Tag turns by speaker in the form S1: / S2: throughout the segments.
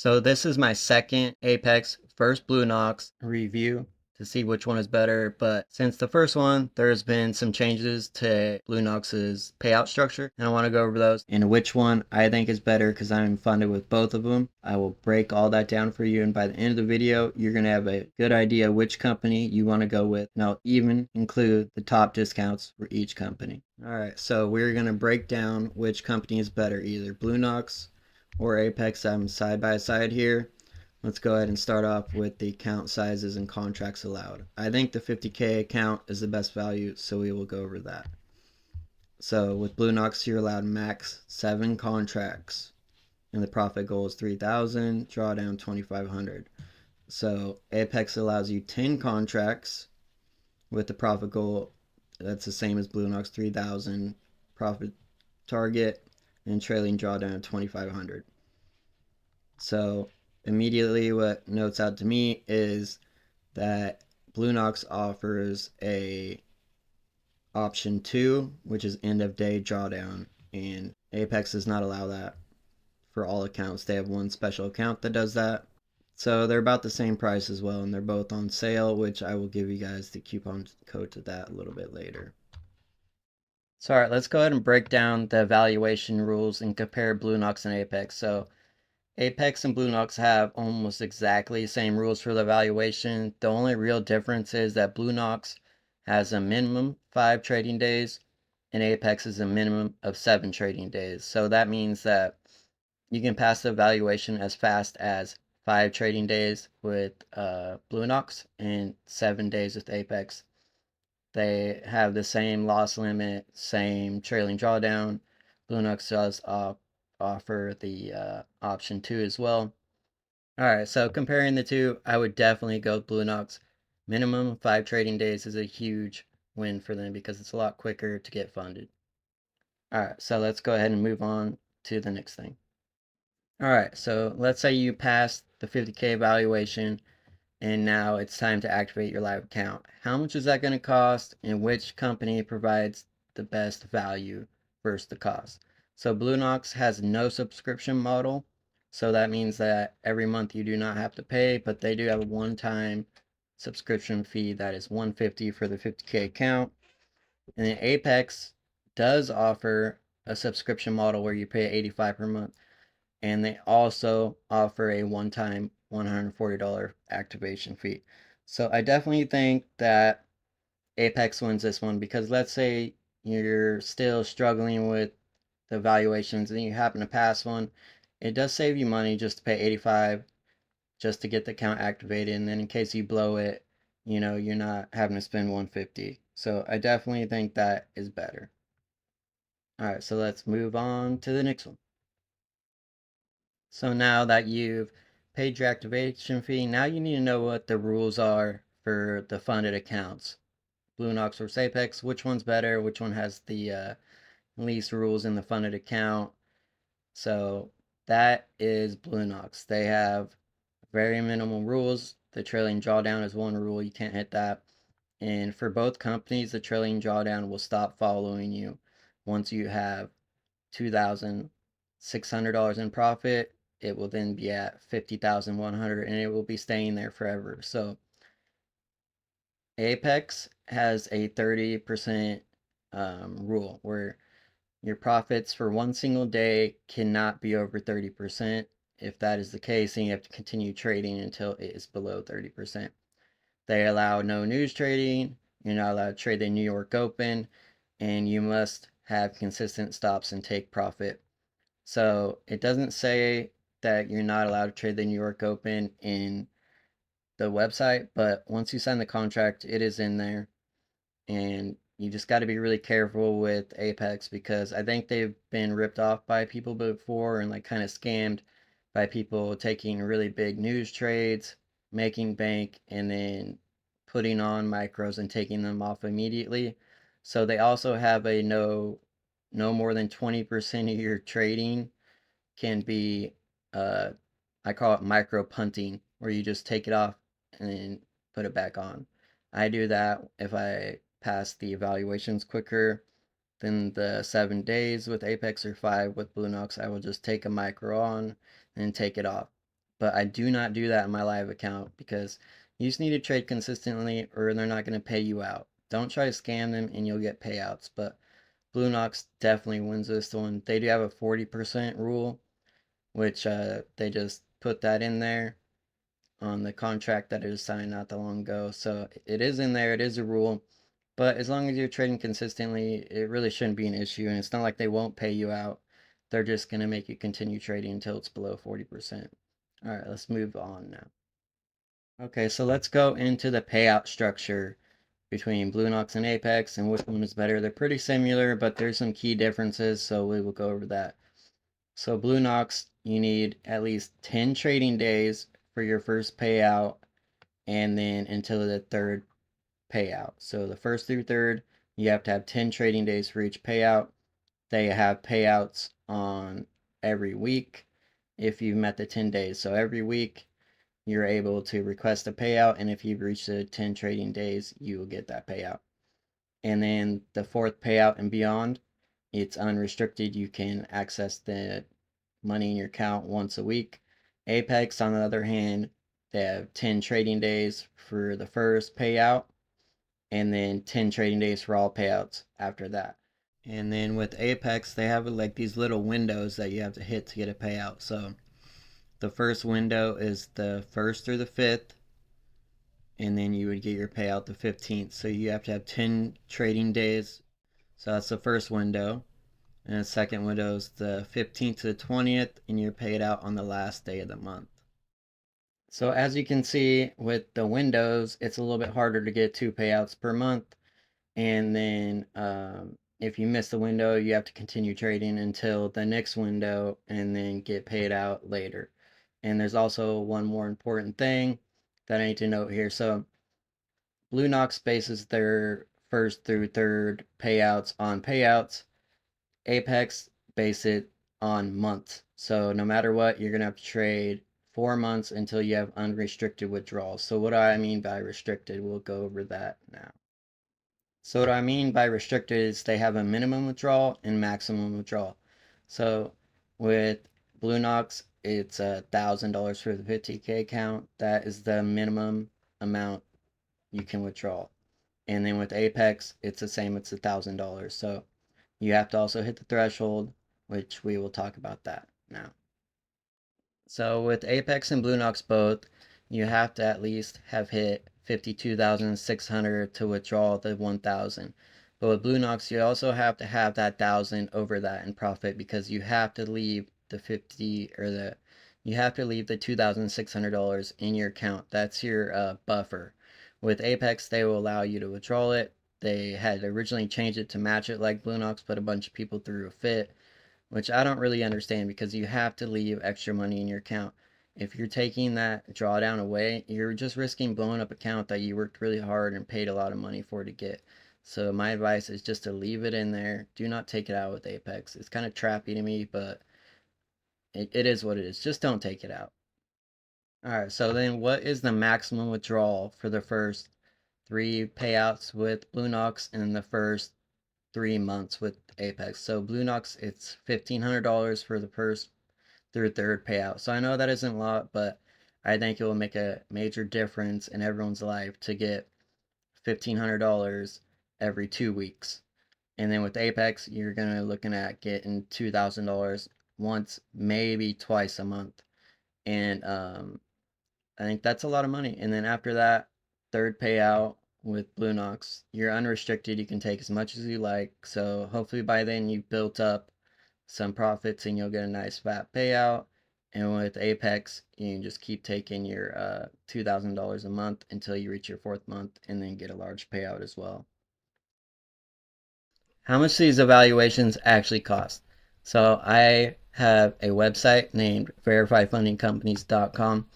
S1: So this is my second Apex, first Bulenox review to see which one is better. But since the first one, there's been some changes to Bulenox's payout structure, and I want to go over those and which one I think is better because I'm funded with both of them. I will break all that down for you, and by the end of the video, you're going to have a good idea which company you want to go with, and I'll even include the top discounts for each company. Alright, so we're going to break down which company is better, either Bulenox or Apex. I'm side by side here. Let's go ahead and start off with the account sizes and contracts allowed. I think the 50K account is the best value, so we will go over that. So with Bulenox, you're allowed max 7 contracts, and the profit goal is 3,000, drawdown 2,500. So Apex allows you 10 contracts with the profit goal that's the same as Bulenox, 3,000 profit target, and trailing drawdown 2,500. So immediately what notes out to me is that Bulenox offers a option 2, which is end of day drawdown, and Apex does not allow that for all accounts. They have one special account that does that. So they're about the same price as well, and they're both on sale, which I will give you guys the coupon code to that a little bit later. So alright, let's go ahead and break down the evaluation rules and compare Bulenox and Apex. So Apex and Bulenox have almost exactly the same rules for the valuation. The only real difference is that Bulenox has a minimum 5 trading days and Apex is a minimum of 7 trading days. So that means that you can pass the valuation as fast as 5 trading days with Bulenox and 7 days with Apex. They have the same loss limit, same trailing drawdown. Bulenox does offer the option 2 as well. Alright, so comparing the two, I would definitely go with Bulenox. Minimum 5 trading days is a huge win for them because it's a lot quicker to get funded. Alright, so let's go ahead and move on to the next thing. Alright, so let's say you passed the 50K valuation and now it's time to activate your live account. How much is that going to cost, and which company provides the best value versus the cost? So Bulenox has no subscription model, so that means that every month you do not have to pay, but they do have a one-time subscription fee that is $150 for the 50K account. And then Apex does offer a subscription model where you pay $85 per month, and they also offer a one-time $140 activation fee. So I definitely think that Apex wins this one because let's say you're still struggling with the valuations and you happen to pass one, it does save you money just to pay 85 just to get the account activated, and then in case you blow it, you're not having to spend 150. So I definitely think that is better. All right, so let's move on to the next one. So now that you've paid your activation fee, now you need to know what the rules are for the funded accounts. Bulenox versus Apex, which one's better? Which one has the least rules in the funded account? So that is Bulenox. They have very minimal rules. The trailing drawdown is one rule, you can't hit that. And for both companies, the trailing drawdown will stop following you once you have $2,600 in profit. It will then be at 50,100 and it will be staying there forever. So Apex has a 30% rule where your profits for one single day cannot be over 30%. If that is the case, then you have to continue trading until it is below 30%. They allow no news trading. You're not allowed to trade the New York Open, and you must have consistent stops and take profit. So it doesn't say that you're not allowed to trade the New York Open in the website, but once you sign the contract, it is in there. And you just got to be really careful with Apex because I think they've been ripped off by people before and like kind of scammed by people taking really big news trades, making bank, and then putting on micros and taking them off immediately. So they also have a no more than 20% of your trading can be I call it micro punting, where you just take it off and then put it back on. I do that if I pass the evaluations quicker than the 7 days with Apex or 5 with Bulenox. I will just take a micro on and take it off. but I do not do that in my live account because you just need to trade consistently or they're not going to pay you out. Don't try to scam them and you'll get payouts, but Bulenox definitely wins this one. They do have a 40% rule, which they just put that in there on the contract that it was signed not that long ago. So it is in there, it is a rule. But as long as you're trading consistently, it really shouldn't be an issue. And it's not like they won't pay you out. They're just going to make you continue trading until it's below 40%. All right, let's move on now. Okay, so let's go into the payout structure between Bulenox and Apex and which one is better. They're pretty similar, but there's some key differences, so we will go over that. So Bulenox, you need at least 10 trading days for your first payout and then until the third payout. So the first through third, you have to have 10 trading days for each payout. They have payouts on every week if you've met the 10 days. So every week you're able to request a payout, and if you've reached the 10 trading days, you will get that payout. And then the fourth payout and beyond, it's unrestricted. You can access the money in your account once a week. Apex, on the other hand, they have 10 trading days for the first payout and then 10 trading days for all payouts after that. And then with Apex, they have like these little windows that you have to hit to get a payout. So the first window is the 1st through the 5th, and then you would get your payout the 15th. So you have to have 10 trading days. So that's the first window. And the second window is the 15th to the 20th, and you're paid out on the last day of the month. So as you can see with the windows, it's a little bit harder to get 2 payouts per month. And then if you miss the window, you have to continue trading until the next window and then get paid out later. And there's also one more important thing that I need to note here. So Bulenox bases their first through third payouts on payouts. Apex base it on months. So no matter what, you're going to have to trade 4 months until you have unrestricted withdrawals. So what do I mean by restricted? We'll go over that now. So what I mean by restricted is they have a minimum withdrawal and maximum withdrawal. So with Bulenox, it's $1,000 for the 50K account. That is the minimum amount you can withdraw. And then with Apex, it's the same. It's $1,000. So you have to also hit the threshold, which we will talk about that now. So with Apex and Bulenox both, you have to at least have hit 52,600 to withdraw the 1,000. But with Bulenox, you also have to have that 1,000 over that in profit because you have to leave the 50 or the you have to leave the $2,600 in your account. That's your buffer. With Apex, they will allow you to withdraw it. They had originally changed it to match it like Bulenox, but a bunch of people threw a fit, which I don't really understand because you have to leave extra money in your account. If you're taking that drawdown away, you're just risking blowing up an account that you worked really hard and paid a lot of money for to get. So my advice is just to leave it in there. Do not take it out with Apex. It's kind of trappy to me, but it is what it is. Just don't take it out. Alright, so then what is the maximum withdrawal for the first 3 payouts with Bulenox and the first 3 months with Apex? So Bulenox, it's $1,500 for the first through third payout. So I know that isn't a lot, but I think it will make a major difference in everyone's life to get $1,500 every 2 weeks. And then with Apex, you're gonna looking at getting $2,000 once, maybe twice a month. And I think that's a lot of money. And then after that, third payout with Bulenox, you're unrestricted. You can take as much as you like. So hopefully by then you've built up some profits and you'll get a nice fat payout. And with Apex, you can just keep taking your $2,000 a month until you reach your 4th month and then get a large payout as well. How much these evaluations actually cost? So I have a website named verifyfundingcompanies.com.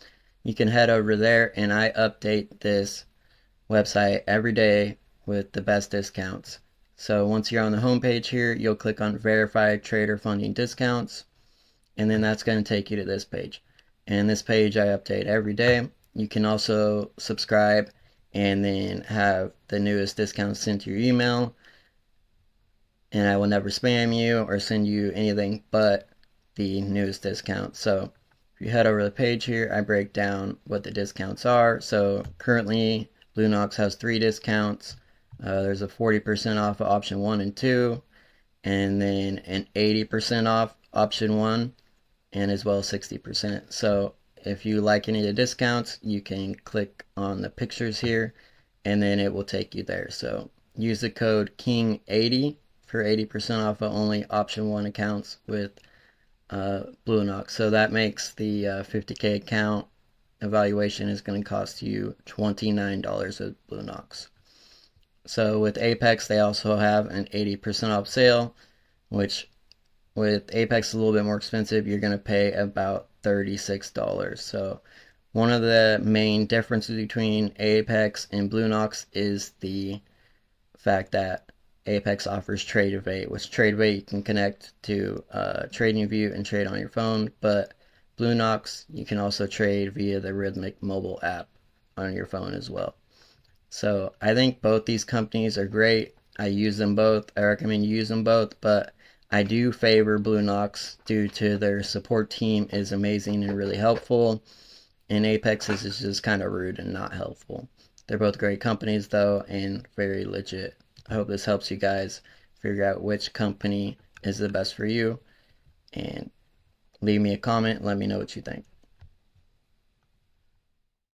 S1: You can head over there and I update this website every day with the best discounts. So once you're on the homepage here, you'll click on Verify Trader Funding Discounts, and then that's going to take you to this page. And this page I update every day. You can also subscribe and then have the newest discounts sent to your email. And I will never spam you or send you anything but the newest discount. So if you head over to the page here, I break down what the discounts are. So currently Bulenox has 3 discounts. There's a 40% off of option 1 and 2, and then an 80% off option 1, and as well as 60%. So if you like any of the discounts, you can click on the pictures here and then it will take you there. So use the code KING80 for 80% off of only option 1 accounts with Bulenox. So that makes the 50K account evaluation is going to cost you $29 with Bulenox. So with Apex, they also have an 80% off sale, which with Apex a little bit more expensive. You're going to pay about $36. So one of the main differences between Apex and Bulenox is the fact that Apex offers TradeAvate, which TradeAvate you can connect to TradingView and trade on your phone, but Bulenox you can also trade via the Rhythmic mobile app on your phone as well. So I think both these companies are great. I use them both. I recommend you use them both, but I do favor Bulenox due to their support team is amazing and really helpful, and Apex is just kind of rude and not helpful. They're both great companies though and very legit. I hope this helps you guys figure out which company is the best for you, and leave me a comment, let me know what you think.